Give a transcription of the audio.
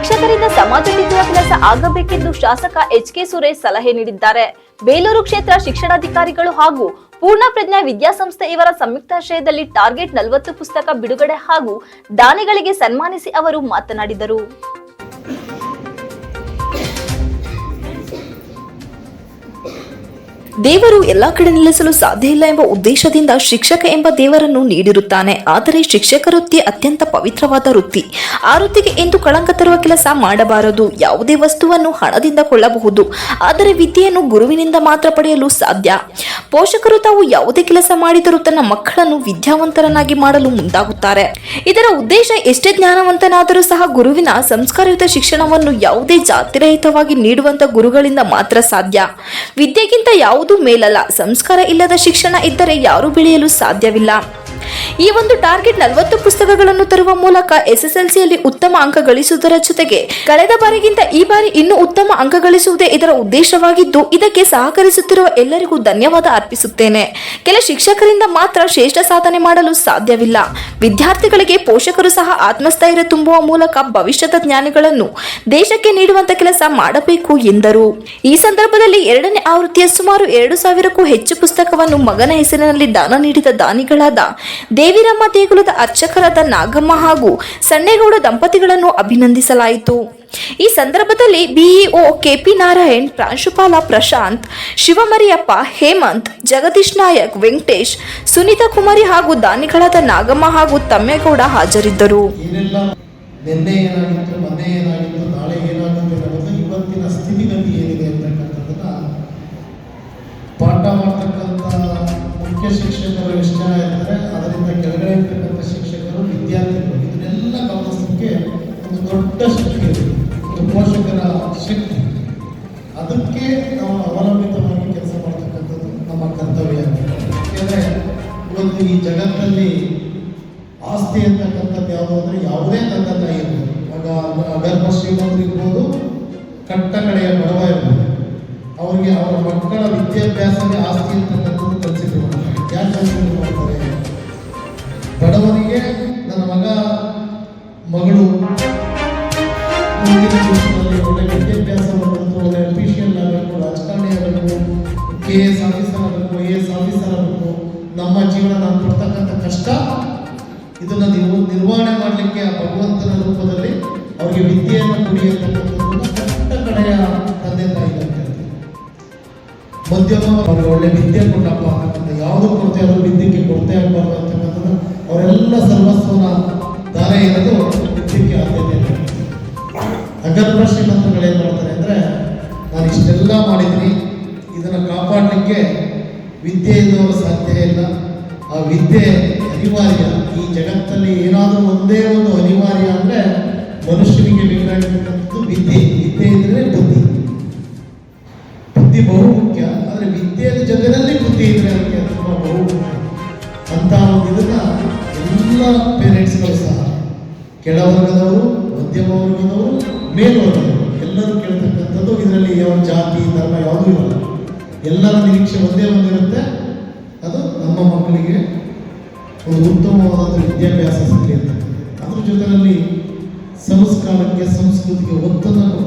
ಶಿಕ್ಷಕರಿಂದ ಸಮಾಜ ತಿದ್ದುವ ಕೆಲಸ ಆಗಬೇಕೆಂದು ಶಾಸಕ ಎಚ್.ಕೆ. ಸುರೇಶ್ ಸಲಹೆ ನೀಡಿದ್ದಾರೆ. ಬೇಲೂರು ಕ್ಷೇತ್ರ ಶಿಕ್ಷಣಾಧಿಕಾರಿಗಳು ಹಾಗೂ ಪೂರ್ಣ ಪ್ರಜ್ಞಾ ವಿದ್ಯಾಸಂಸ್ಥೆ ಇವರ ಸಂಯುಕ್ತಾಶ್ರಯದಲ್ಲಿ ಟಾರ್ಗೆಟ್ 40 ಪುಸ್ತಕ ಬಿಡುಗಡೆ ಹಾಗೂ ದಾನಿಗಳಿಗೆ ಸನ್ಮಾನಿಸಿ ಅವರು ಮಾತನಾಡಿದರು. ದೇವರು ಎಲ್ಲಾ ಕಡೆ ನಿಲ್ಲಿಸಲು ಸಾಧ್ಯ ಇಲ್ಲ ಎಂಬ ಉದ್ದೇಶದಿಂದ ಶಿಕ್ಷಕ ಎಂಬ ದೇವರನ್ನು ನೀಡಿರುತ್ತಾನೆ. ಆದರೆ ಶಿಕ್ಷಕ ವೃತ್ತಿ ಅತ್ಯಂತ ಪವಿತ್ರವಾದ ವೃತ್ತಿ. ಆ ವೃತ್ತಿಗೆ ಎಂದು ಕಳಂಕ ತರುವ ಕೆಲಸ ಮಾಡಬಾರದು. ಯಾವುದೇ ವಸ್ತುವನ್ನು ಹಣದಿಂದ ಕೊಳ್ಳಬಹುದು, ಆದರೆ ವಿದ್ಯೆಯನ್ನು ಗುರುವಿನಿಂದ ಮಾತ್ರ ಪಡೆಯಲು ಸಾಧ್ಯ. ಪೋಷಕರು ತಾವು ಯಾವುದೇ ಕೆಲಸ ಮಾಡಿದರೂ ತನ್ನ ಮಕ್ಕಳನ್ನು ವಿದ್ಯಾವಂತರನ್ನಾಗಿ ಮಾಡಲು ಮುಂದಾಗುತ್ತಾರೆ. ಇದರ ಉದ್ದೇಶ ಎಷ್ಟೇ ಜ್ಞಾನವಂತನಾದರೂ ಸಹ ಗುರುವಿನ ಸಂಸ್ಕಾರಯುತ ಶಿಕ್ಷಣವನ್ನು ಯಾವುದೇ ಜಾತಿರಹಿತವಾಗಿ ನೀಡುವಂತ ಗುರುಗಳಿಂದ ಮಾತ್ರ ಸಾಧ್ಯ. ವಿದ್ಯೆಗಿಂತ ಯಾವುದೂ ಮೇಲಲ್ಲ. ಸಂಸ್ಕಾರ ಇಲ್ಲದ ಶಿಕ್ಷಣ ಇದ್ದರೆ ಯಾರೂ ಬೆಳೆಯಲು ಸಾಧ್ಯವಿಲ್ಲ. ಈ ಒಂದು ಟಾರ್ಗೆಟ್ 40 ಪುಸ್ತಕಗಳನ್ನು ತರುವ ಮೂಲಕ ಎಸ್ಎಸ್ಎಲ್ಸಿಯಲ್ಲಿ ಉತ್ತಮ ಅಂಕ ಗಳಿಸುವುದರ ಜೊತೆಗೆ ಕಳೆದ ಬಾರಿಗಿಂತ ಈ ಬಾರಿ ಇನ್ನೂ ಉತ್ತಮ ಅಂಕ ಗಳಿಸುವುದೇ ಇದರ ಉದ್ದೇಶವಾಗಿದ್ದು, ಇದಕ್ಕೆ ಸಹಕರಿಸುತ್ತಿರುವ ಎಲ್ಲರಿಗೂ ಧನ್ಯವಾದ ಅರ್ಪಿಸುತ್ತೇನೆ. ಕೆಲ ಶಿಕ್ಷಕರಿಂದ ಮಾತ್ರ ಶ್ರೇಷ್ಠ ಸಾಧನೆ ಮಾಡಲು ಸಾಧ್ಯವಿಲ್ಲ. ವಿದ್ಯಾರ್ಥಿಗಳಿಗೆ ಪೋಷಕರು ಸಹ ಆತ್ಮಸ್ಥೈರ್ಯ ತುಂಬುವ ಮೂಲಕ ಭವಿಷ್ಯದ ಜ್ಞಾನಿಗಳನ್ನು ದೇಶಕ್ಕೆ ನೀಡುವಂತ ಕೆಲಸ ಮಾಡಬೇಕು ಎಂದರು. ಈ ಸಂದರ್ಭದಲ್ಲಿ 2ನೇ ಆವೃತ್ತಿಯ ಸುಮಾರು 2000ಕ್ಕೂ ಹೆಚ್ಚು ಪುಸ್ತಕವನ್ನು ಮಗನ ಹೆಸರಿನಲ್ಲಿ ದಾನ ನೀಡಿದ ದಾನಿಗಳಾದ ದೇವಿರಮ್ಮ ದೇಗುಲದ ಅರ್ಚಕರಾದ ನಾಗಮ್ಮ ಹಾಗೂ ಸಣ್ಣೇಗೌಡ ದಂಪತಿಗಳನ್ನು ಅಭಿನಂದಿಸಲಾಯಿತು. ಈ ಸಂದರ್ಭದಲ್ಲಿ ಬಿಇಒ ಕೆಪಿ ನಾರಾಯಣ್, ಪ್ರಾಂಶುಪಾಲ ಪ್ರಶಾಂತ್, ಶಿವಮರಿಯಪ್ಪ, ಹೇಮಂತ್, ಜಗದೀಶ್ ನಾಯಕ್, ವೆಂಕಟೇಶ್, ಸುನೀತಾ ಕುಮಾರಿ ಹಾಗೂ ದಾನಿಗಳಾದ ನಾಗಮ್ಮ ಹಾಗೂ ತಮ್ಮೇಗೌಡ ಹಾಜರಿದ್ದರು. ಇವತ್ತಿನ ಸ್ಥಿತಿಗತಿ ಏನಿದೆ ಅಂತಕ್ಕಂಥದ್ದನ್ನ ಪಾಠ ಮಾಡ್ತಕ್ಕಂಥ ಮುಖ್ಯ ಶಿಕ್ಷಕರು ಎಷ್ಟು ಜನ ಇರ್ತಾರೆ, ಅದರಿಂದ ಕೆಳಗಡೆ ಇರ್ತಕ್ಕಂಥ ಶಿಕ್ಷಕರು, ವಿದ್ಯಾರ್ಥಿಗಳು, ಇದನ್ನೆಲ್ಲ ಗಮನಿಸಲಿಕ್ಕೆ ಒಂದು ದೊಡ್ಡ ಶಕ್ತಿ ಇದೆ, ಒಂದು ಪೋಷಕರ ಶಕ್ತಿ. ಅದಕ್ಕೆ ನಾವು ಅವಲಂಬಿತವಾಗಿ ಕೆಲಸ ಮಾಡ್ತಕ್ಕಂಥದ್ದು ನಮ್ಮ ಕರ್ತವ್ಯ. ಯಾಕೆಂದರೆ ಇವತ್ತು ಈ ಜಗತ್ತಲ್ಲಿ ಆಸ್ತಿ ಅಂತಕ್ಕಂಥದ್ದು ಯಾವುದು ಅಂದರೆ ಯಾವುದೇ ತಂದೆ ತಾಯಿ ಇರ್ಬೋದು, ಆಗ ಅಗರ್ಭ ಶ್ರೀಮಂತರು ಇರ್ಬೋದು, ಕಟ್ಟ ಕಡೆಯ ಬಡವ ಇರ್ಬೋದು, ಅವರಿಗೆ ಅವರ ಮಕ್ಕಳ ವಿದ್ಯಾಭ್ಯಾಸಕ್ಕೆ ಆಸ್ತಿ ಅಂತಕ್ಕಂಥದ್ದು ಕಲಿಸಿದ್ರು. ಯಾಕೆ ಕಲಿಸಿದ್ರು ಮಾಡ್ತಾರೆ? ಬಡವನಿಗೆ ನನ್ನ ಮಗ ಮಗಳು ಮುಂದಿನ ದಿವಸದಲ್ಲಿ ಒಳ್ಳೆ ವಿದ್ಯಾಭ್ಯಾಸವನ್ನು ಕಲಿತು ಒಳ್ಳೆ ಅಫಿಷಿಯಲ್ ಆಗಬೇಕು, ರಾಜಕಾರಣಿ ಆಗಬೇಕು, KS ಆಫೀಸರ್ ಆಗಬೇಕು, AS ಆಫೀಸರ್ ಆಗಬೇಕು, ನಮ್ಮ ಜೀವನ ನಾವು ಕೊಡ್ತಕ್ಕಂಥ ಕಷ್ಟ ಇದನ್ನು ನಿರ್ವಹಣೆ ಮಾಡಲಿಕ್ಕೆ ಆ ಭಗವಂತನ ರೂಪದಲ್ಲಿ ಅವರಿಗೆ ವಿದ್ಯೆಯನ್ನು ಕೊಡಿ ಅಂತಕ್ಕಂಥದ್ದನ್ನು ಕಟ್ಟ ಕಡೆಯ ತಂದೆ ತಾಯಿ ಮಧ್ಯಮ ಅವ್ರಿಗೆ ಒಳ್ಳೆ ವಿದ್ಯೆ ಕೊಟ್ಟಪ್ಪ ಅಂತಕ್ಕಂಥ ಯಾವುದು ಕೊರತೆ ಆದರೂ ವಿದ್ಯೆಗೆ ಕೊರತೆ ಆಗಬಾರ್ದು ಅಂತಕ್ಕಂಥದ್ದು ಅವರೆಲ್ಲ ಸರ್ವಸ್ವನ ದಾರ ಇರೋದು ವಿದ್ಯೆಗೆ ಆದ್ಯತೆ. ಅಗರ್ಭ ಶ್ರೀಮಂತರುಗಳು ಏನು ಮಾಡ್ತಾರೆ ಅಂದರೆ, ನಾನು ಇಷ್ಟೆಲ್ಲ ಮಾಡಿದ್ದೀನಿ, ಇದನ್ನು ಕಾಪಾಡಲಿಕ್ಕೆ ವಿದ್ಯೆ ಇದ್ದವರು ಸಾಧ್ಯ ಇಲ್ಲ, ಆ ವಿದ್ಯೆ ಅನಿವಾರ್ಯ. ಈ ಜಗತ್ತಲ್ಲಿ ಏನಾದರೂ ಒಂದೇ ಒಂದು ಅನಿವಾರ್ಯ ಅಂದರೆ ಮನುಷ್ಯನಿಗೆ ಬೇಕಾಗಿರ್ತಕ್ಕಂಥದ್ದು ವಿದ್ಯೆ. ವಿದ್ಯೆ ಇದ್ದರೆ ಬುದ್ಧಿ. ಬುದ್ಧಿ ಬಹು ಮುಖ್ಯ, ಆದರೆ ವಿದ್ಯೆಯ ಜಗದಲ್ಲಿ ಬುದ್ಧಿ ಇದ್ರೆ ಅದಕ್ಕೆ ತುಂಬ ಬಹು ಮುಖ್ಯ ಅಂತ ಒಂದು ಇದನ್ನ ಎಲ್ಲ ಪೇರೆಂಟ್ಸ್ಗಳು ಸಹ, ಕೆಳವರ್ಗದವರು, ಮಧ್ಯಮ ವರ್ಗದವರು, ಮೇಲ್ವರ್ಗದವರು ಎಲ್ಲರೂ ಕೇಳ್ತಕ್ಕಂಥದ್ದು. ಇದರಲ್ಲಿ ಯಾವ ಜಾತಿ ಧರ್ಮ ಯಾವುದೂ ಇರಲ್ಲ. ಎಲ್ಲರ ನಿರೀಕ್ಷೆ ಒಂದೇ ಒಂದಿರುತ್ತೆ, ಅದು ನಮ್ಮ ಮಕ್ಕಳಿಗೆ ಒಂದು ಉತ್ತಮವಾದ ವಿದ್ಯಾಭ್ಯಾಸ ಸಿಗಲಿ ಅಂತ. ಅದ್ರ ಜೊತೆಯಲ್ಲಿ ಸಂಸ್ಕಾರಕ್ಕೆ, ಸಂಸ್ಕೃತಿಗೆ ಒತ್ತನ್ನು